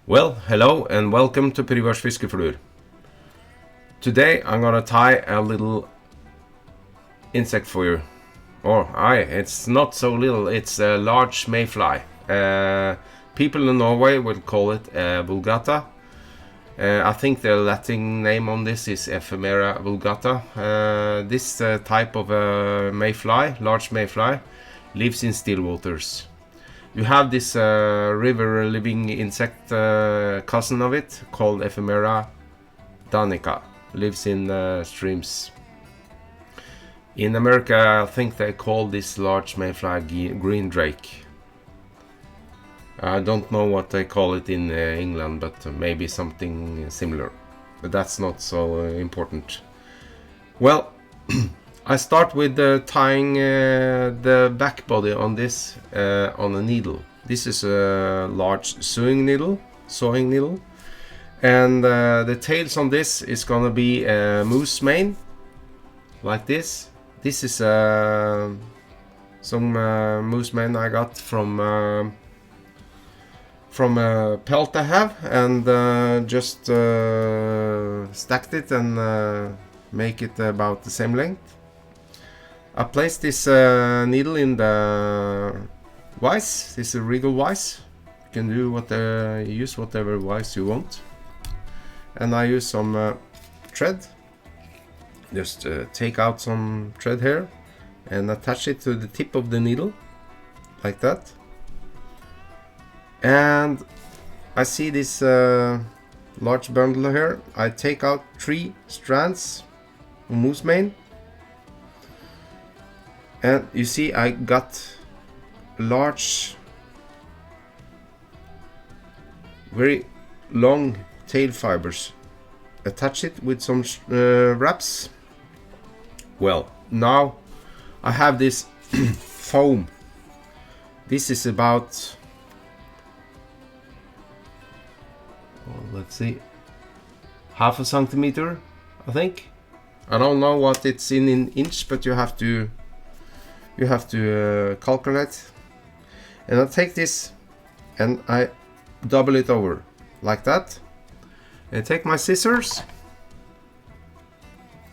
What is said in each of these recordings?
Well, hello and welcome to Privars Fiskeflur. Today I'm gonna tie a little insect for you. It's not so little, it's a large mayfly. People in Norway will call it Vulgata. I think the Latin name on this is Ephemera vulgata. This type of mayfly, large mayfly, lives in still waters. You have this river living insect cousin of it called Ephemera danica, lives in streams. In America, I think they call this large mayfly Greendrake. I don't know what they call it in England, but maybe something similar. But that's not so important. Well, I start with tying the back body on this on a needle. This is a large sewing needle, and the tails on this is gonna be a moose mane, like this. This is some moose mane I got from a pelt I have, and just stacked it and make it about the same length. I placed this needle in the vise. This is a regal vise. You can do use whatever vise you want. And I use some thread. Just take out some thread here and attach it to the tip of the needle, like that. And I see this large bundle here. I take out 3 strands of moose mane. And you see I got large, very long tail fibers. Attach it with some wraps. Well, now I have this foam. This is about, let's see, half a centimeter, I think. I don't know what it's in inch, but you have to calculate. And I take this and I double it over like that, and take my scissors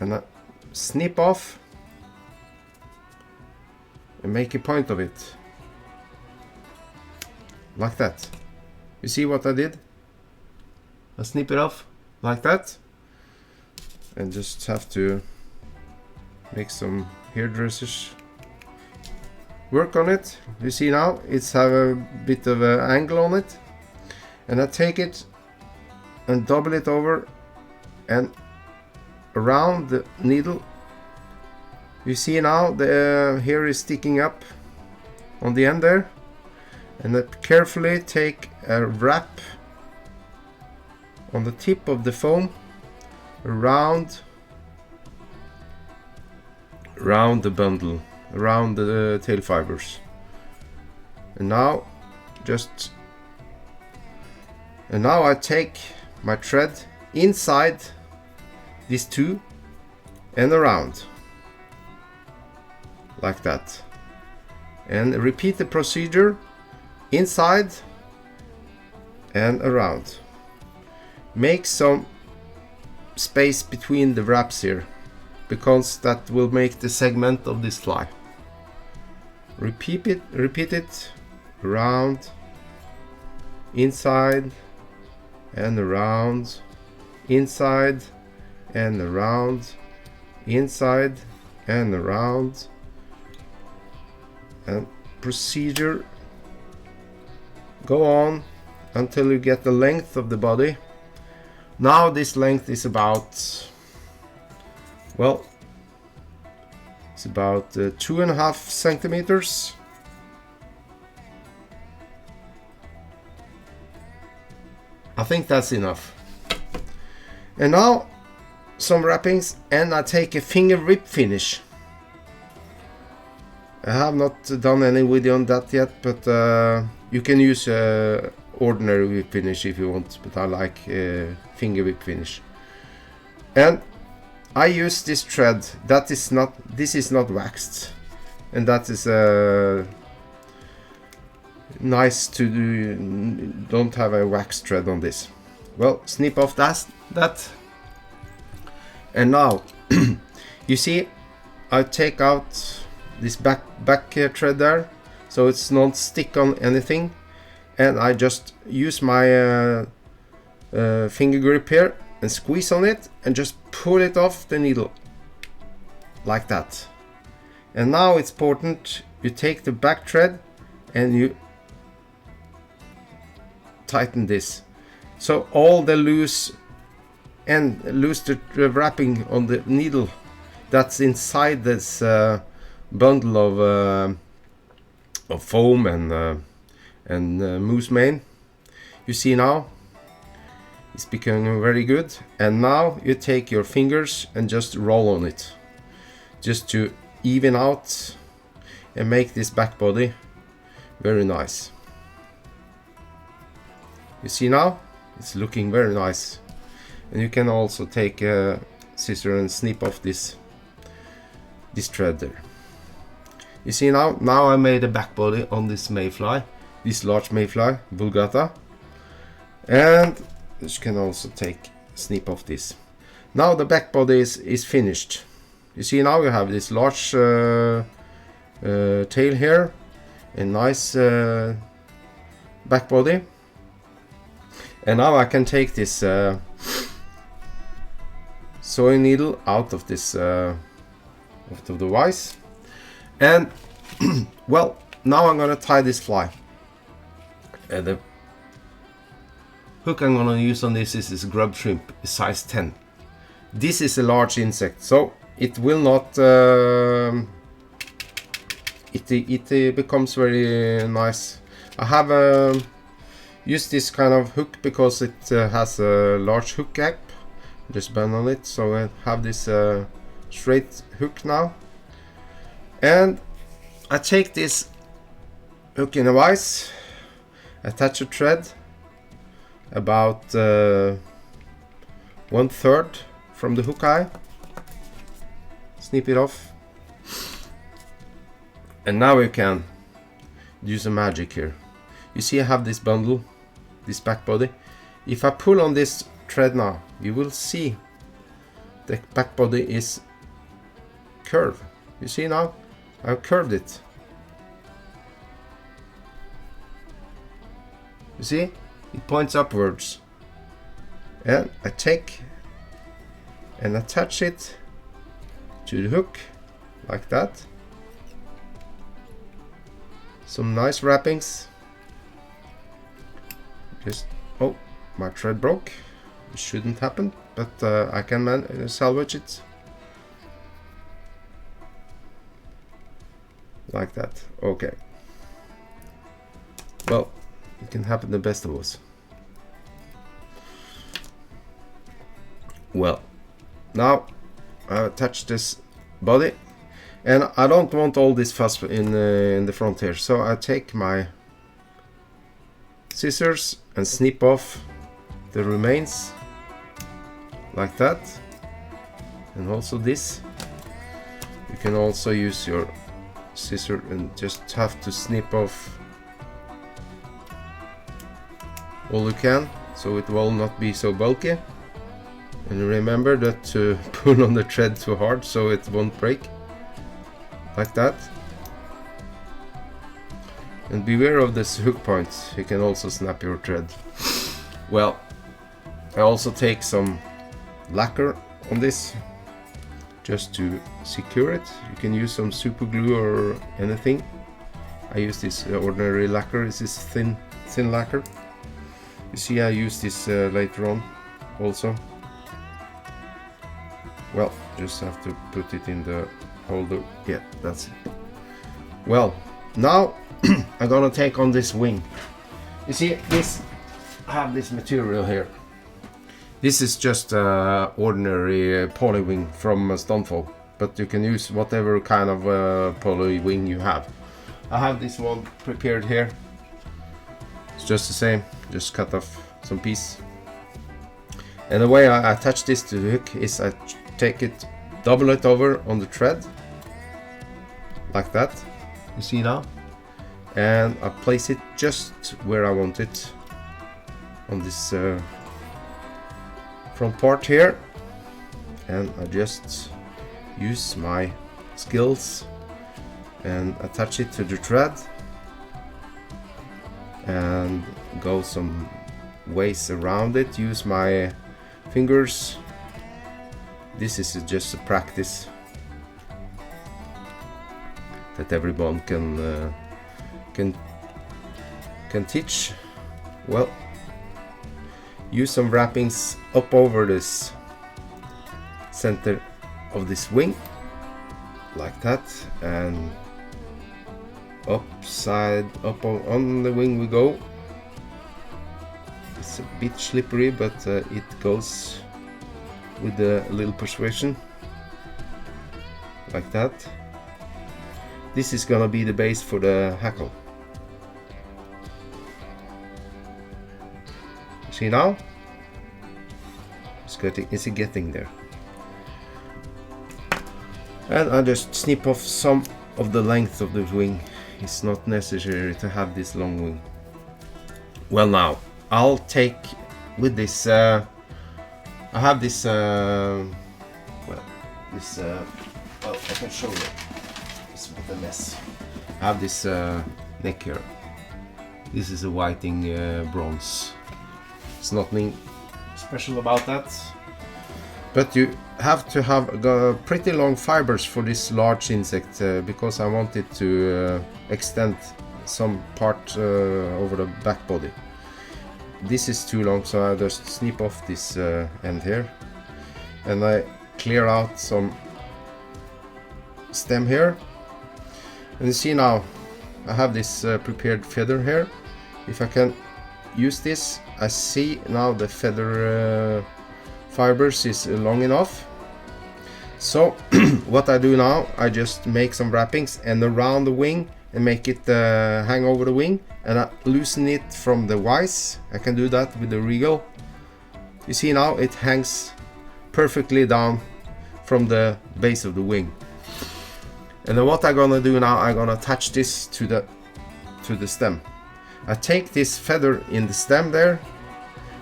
and I snip off and make a point of it like that. You see what I did? I snip it off like that, and just have to make some hairdressers work on it. You see now it's have a bit of an angle on it, and I take it and double it over and around the needle. You see now the hair is sticking up on the end there, and I carefully take a wrap on the tip of the foam around the bundle, around the tail fibers. And now I take my thread inside these two and around like that, and repeat the procedure inside and around. Make some space between the wraps here, because that will make the segment of this fly. Repeat it around, inside and around, inside and around, inside and around, and procedure go on until you get the length of the body. Now this length is about, well, it's about 2.5 centimeters. I think that's enough. And now some wrappings, and I take a finger whip finish. I have not done any video on that yet, but you can use ordinary whip finish if you want, but I like finger whip finish. And I use this thread this is not waxed, and that is nice to do, don't have a wax thread on this. Well, snip off that. And now you see I take out this back thread there, so it's not stick on anything, and I just use my finger grip here and squeeze on it and just pull it off the needle like that. And now it's important you take the back thread and you tighten this, so all the loose the wrapping on the needle that's inside this bundle of foam and moose mane. You see now it's becoming very good. And now you take your fingers and just roll on it, just to even out and make this back body very nice. You see now it's looking very nice. And you can also take a scissor and snip off this thread there. You see now I made a back body on this Mayfly, this large Mayfly Vulgata, and you can also snip off this. Now the back body is finished. You see now you have this large tail here, a nice back body, and now I can take this sewing needle out of this of the vise, and well, now I'm gonna tie this fly. And the hook I'm gonna use on this is this grub shrimp, size 10. This is a large insect, so it will not it becomes very nice. I have used this kind of hook because it has a large hook gap. Just bend on it, so I have this straight hook now. And I take this hook in a vise, attach a thread about 1/3 from the hook eye, snip it off, and now you can do some magic here. You see I have this bundle, this back body. If I pull on this thread now, you will see the back body is curved. You see now I've curved it. You see it points upwards, and I take and attach it to the hook like that. Some nice wrappings. Just, oh, my thread broke. It shouldn't happen, but I can salvage it like that. Okay, well, it can happen to the best of us. Well, now I attach this body, and I don't want all this fuss in the front here, so I take my scissors and snip off the remains like that, and also this. You can also use your scissor and just have to snip off all you can, so it will not be so bulky. And remember that to pull on the thread too hard so it won't break, like that. And beware of this hook point, you can also snap your thread. Well, I also take some lacquer on this just to secure it. You can use some super glue or anything. I use this ordinary lacquer. This is thin lacquer. You see I use this later on also. Well, just have to put it in the holder. Yeah, that's it. Well, now I'm gonna take on this wing. You see this, I have this material here. This is just ordinary poly wing from Stonefall, but you can use whatever kind of poly wing you have. I have this one prepared here. It's just the same, just cut off some piece. And the way I attach this to the hook is I take it, double it over on the thread, like that. You see now? and I place it just where I want it on this front part here, and I just use my skills and attach it to the thread and go some ways around it, use my fingers. This is just a practice that everyone can teach. Well, use some wrappings up over this center of this wing like that, and up on the wing we go. It's a bit slippery, but it goes with a little persuasion like that. This is gonna be the base for the hackle. See now? Is it getting there? And I just snip off some of the length of the wing. It's not necessary to have this long wing. Well, now I'll take with this. I have this. Well, I can show you. It's a bit of a mess. I have this neck here. This is a whiting bronze. It's nothing special about that, but you have to have pretty long fibers for this large insect because I wanted to extend some part over the back body. This is too long, so I just snip off this end here, and I clear out some stem here. And you see now I have this prepared feather here. If I can use this, I see now the feather fibers is long enough. So what I do now, I just make some wrappings and around the wing and make it hang over the wing, and I loosen it from the vise. I can do that with the regal. You see now it hangs perfectly down from the base of the wing. And then what I'm gonna do now, I'm gonna attach this to the stem. I take this feather in the stem there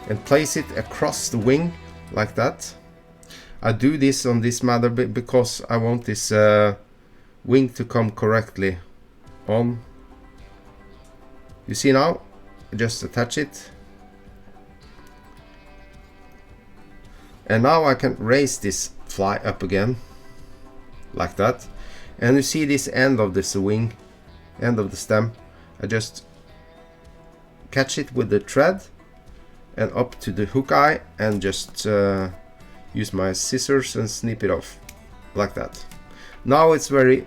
and place it across the wing like that. I do this on this matter because I want this wing to come correctly on. You see now, just attach it. And now I can raise this fly up again like that. And you see this end of this wing, end of the stem, I just catch it with the thread and up to the hook eye and just use my scissors and snip it off like that. Now it's very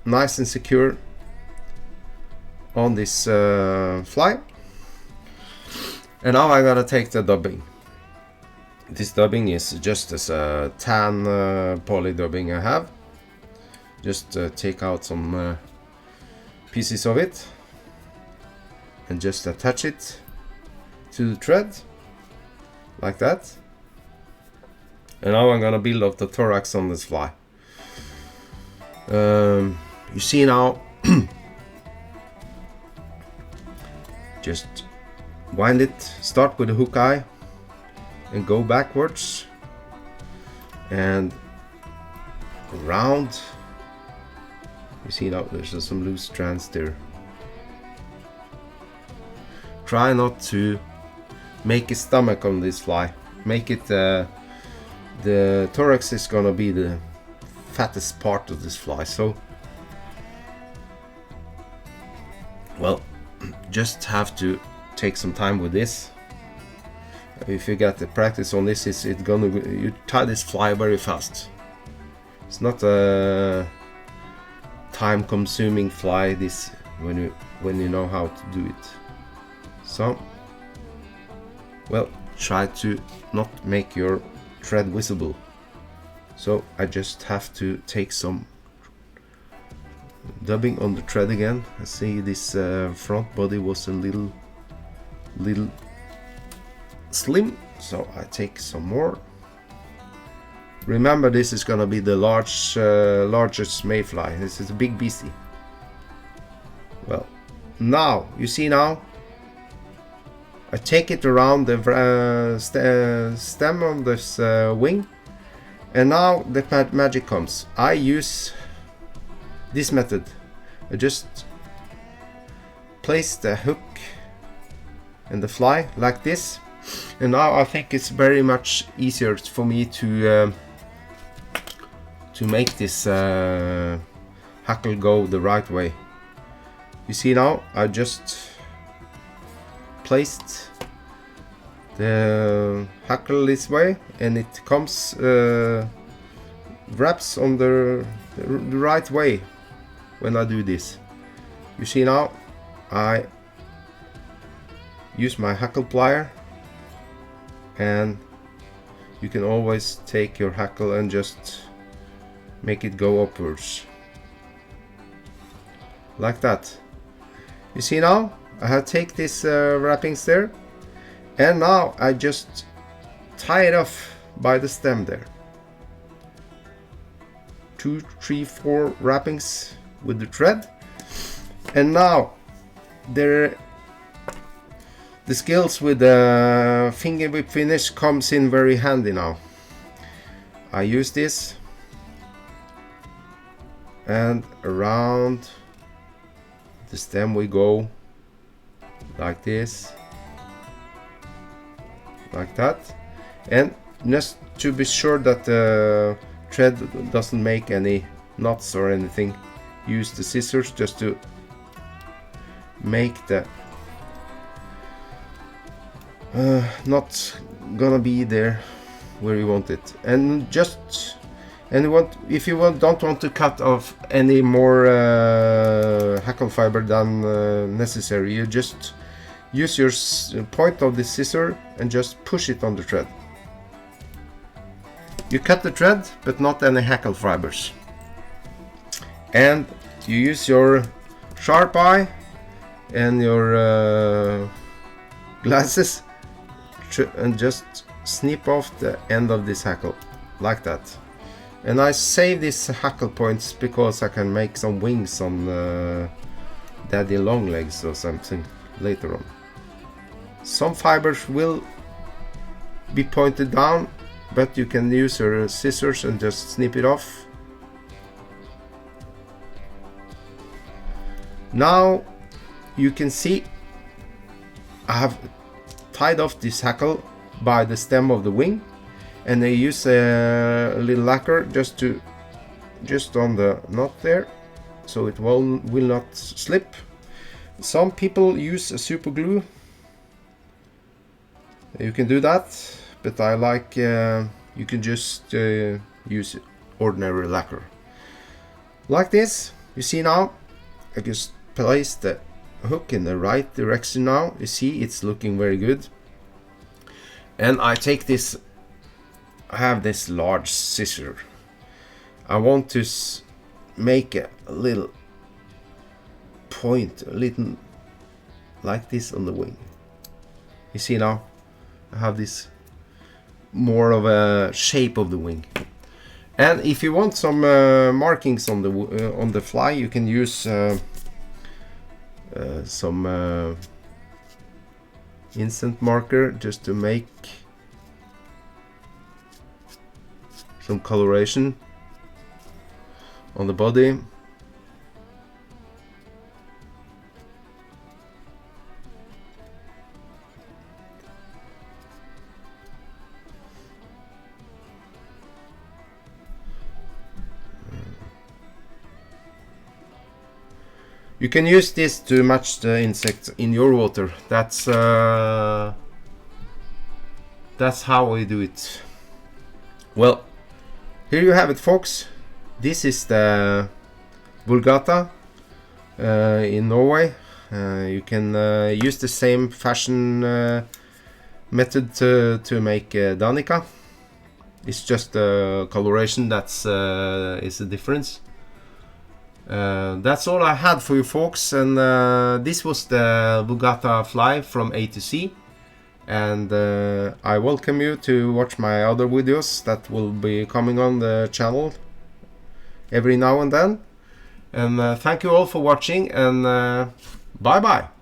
nice and secure on this fly. And now I gotta take the dubbing. This dubbing is just as a tan poly dubbing I have. Just take out some pieces of it and just attach it to the thread like that. And now I'm gonna build up the thorax on this fly. You see now, just wind it, start with the hook eye and go backwards and around. You see now there's some loose strands there. Try not to make a stomach on this fly. Make it the thorax is gonna be the fattest part of this fly. So, well, just have to take some time with this. If you get the practice on this, it's gonna you tie this fly very fast. It's not a time-consuming fly. This when you know how to do it. So, well, try to not make your thread visible. So I just have to take some dubbing on the thread again. I see this front body was a little slim, so I take some more. Remember, this is gonna be the largest mayfly. This is a big beastie. Now, you see now, I take it around the stem on this wing, and now the magic comes. I use this method. I just place the hook and the fly like this, and now I think it's very much easier for me to make this hackle go the right way. You see now, I just placed the hackle this way, and it comes wraps on the right way when I do this. You see now, I use my hackle plier, and you can always take your hackle and just make it go upwards like that. You see now, I have take this wrappings there, and now I just tie it off by the stem there. 2, 3, 4 wrappings with the thread, and now the skills with the finger whip finish comes in very handy now. I use this, and around the stem we go like this, like that, and just to be sure that the thread doesn't make any knots or anything, use the scissors just to make the not gonna be there where you want it. And just if you don't want to cut off any more hackle fiber than necessary, you just use your point of the scissor and just push it on the thread. You cut the thread but not any hackle fibers, and you use your sharp eye and your glasses and just snip off the end of this hackle like that. And I save these hackle points because I can make some wings on daddy long legs or something later on. Some fibers will be pointed down, but you can use your scissors and just snip it off. Now you can see I have tied off this hackle by the stem of the wing, and I use a little lacquer just on the knot there, so it will not slip. Some people use a super glue. You can do that, but I like you can just use ordinary lacquer like this. You see now, I just place the hook in the right direction now. You see it's looking very good, and I take this. I have this large scissor. I want to make a little point, a little like this on the wing. You see now, I have this more of a shape of the wing. And if you want some markings on the fly, you can use some instant marker just to make some coloration on the body. You can use this to match the insects in your water. That's how we do it. Well, here you have it, folks. This is the Vulgata in Norway. You can use the same fashion method to make Danica. It's just the coloration that's is the difference. That's all I had for you, folks, and this was the Vulgata fly from A to Z. And I welcome you to watch my other videos that will be coming on the channel every now and then. And thank you all for watching, and Bye bye.